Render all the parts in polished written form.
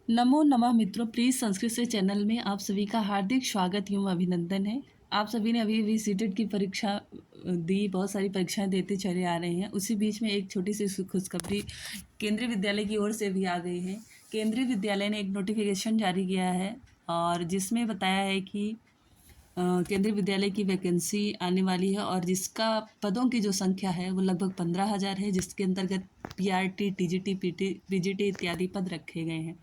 नमो नमः मित्रों, प्लीज़ संस्कृत से चैनल में आप सभी का हार्दिक स्वागत एवं अभिनंदन है। आप सभी ने अभी अभी सीटेट की परीक्षा दी, बहुत सारी परीक्षाएं देते चले आ रहे हैं। उसी बीच में एक छोटी सी खुशखबरी केंद्रीय विद्यालय की ओर से भी आ गई है। केंद्रीय विद्यालय ने एक नोटिफिकेशन जारी किया है और जिसमें बताया है कि केंद्रीय विद्यालय की वैकेंसी आने वाली है और जिसका पदों की जो संख्या है वो लगभग 15,000 है, जिसके अंतर्गत PRT, TGT, PGT इत्यादि पद रखे गए हैं।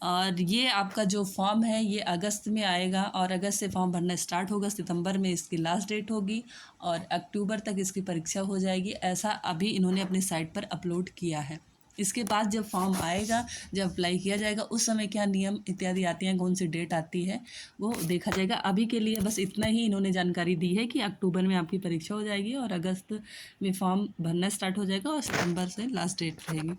और ये आपका जो फॉर्म है ये अगस्त में आएगा और अगस्त से फॉर्म भरना स्टार्ट होगा। सितंबर में इसकी लास्ट डेट होगी और अक्टूबर तक इसकी परीक्षा हो जाएगी, ऐसा अभी इन्होंने अपनी साइट पर अपलोड किया है। इसके बाद जब फॉर्म आएगा, जब अप्लाई किया जाएगा, उस समय क्या नियम इत्यादि आती हैं, कौन सी डेट आती है, वो देखा जाएगा। अभी के लिए बस इतना ही इन्होंने जानकारी दी है कि अक्टूबर में आपकी परीक्षा हो जाएगी और अगस्त में फॉर्म भरना स्टार्ट हो जाएगा और सितंबर से लास्ट डेट रहेगी।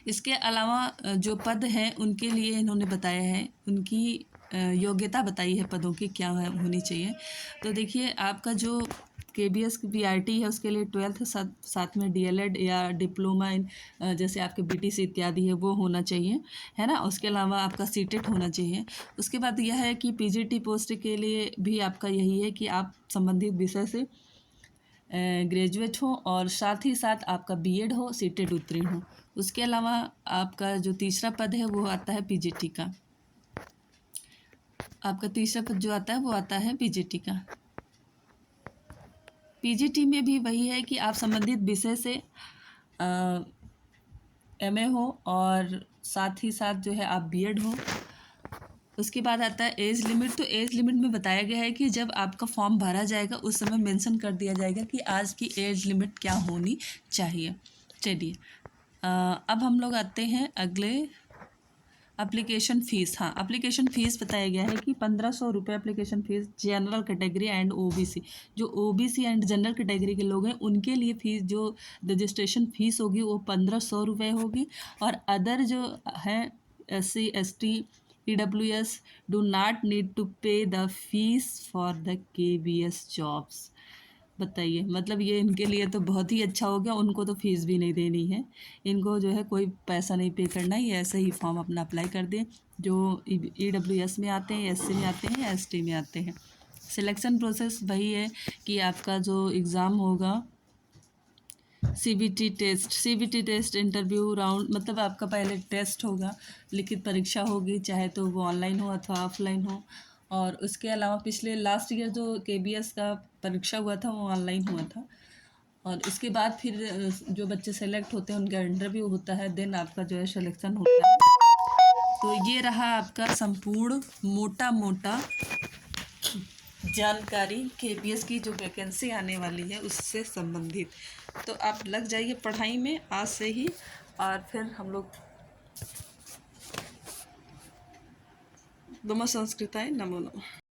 इसके अलावा जो पद हैं उनके लिए इन्होंने बताया है, उनकी योग्यता बताई है पदों की क्या होनी चाहिए। तो देखिए, आपका जो KBS PRT है उसके लिए 12th साथ में DLED या डिप्लोमा इन जैसे आपके BTC इत्यादि है वो होना चाहिए, है ना। उसके अलावा आपका सीटेट होना चाहिए। उसके बाद यह है कि PGT पोस्ट के लिए भी आपका यही है कि आप संबंधित विषय से ग्रेजुएट हो और साथ ही साथ आपका BEd हो, सीटेट उत्तीर्ण हो। उसके अलावा आपका जो तीसरा पद है वो आता है PGT का। आपका तीसरा पद जो आता है वो आता है PGT का। PGT में भी वही है कि आप संबंधित विषय से MA हो और साथ ही साथ जो है आप BEd हो। उसके बाद आता है एज लिमिट। तो एज लिमिट में बताया गया है कि जब आपका फॉर्म भरा जाएगा उस समय मेंशन कर दिया जाएगा कि आज की एज लिमिट क्या होनी चाहिए। चलिए, अब हम लोग आते हैं अगले एप्लीकेशन फ़ीस। हाँ, एप्लीकेशन फ़ीस बताया गया है कि 1,500 रुपये application fees general category and OBC। जो OBC एंड जनरल कैटेगरी के लोग हैं उनके लिए फ़ीस जो रजिस्ट्रेशन फ़ीस होगी वो 1,500 रुपये होगी और अदर जो हैं SC ST EWS do not need to pay the fees for the KBS jobs. बताइए, मतलब ये इनके लिए तो बहुत ही अच्छा हो गया, उनको तो फीस भी नहीं देनी है, इनको जो है कोई पैसा नहीं पे करना है, ये ऐसे ही फॉर्म अपना अप्लाई कर दें। जो EWS में आते हैं, SC में आते हैं, ST में आते हैं। सिलेक्शन प्रोसेस वही है कि आपका जो एग्ज़ाम होगा CBT टेस्ट इंटरव्यू राउंड, मतलब आपका पहले टेस्ट होगा, लिखित परीक्षा होगी, चाहे तो वो ऑनलाइन हो अथवा ऑफलाइन हो। और उसके अलावा पिछले लास्ट ईयर जो KBS का परीक्षा हुआ था वो ऑनलाइन हुआ था और उसके बाद फिर जो बच्चे सेलेक्ट होते हैं उनका इंटरव्यू होता है, देन आपका जो है सिलेक्शन होता है। तो ये रहा आपका संपूर्ण मोटा मोटा जानकारी KBS की जो वैकेंसी आने वाली है उससे संबंधित। तो आप लग जाइए पढ़ाई में आज से ही और फिर हम लोग नमो संस्कृताय नमो नमः।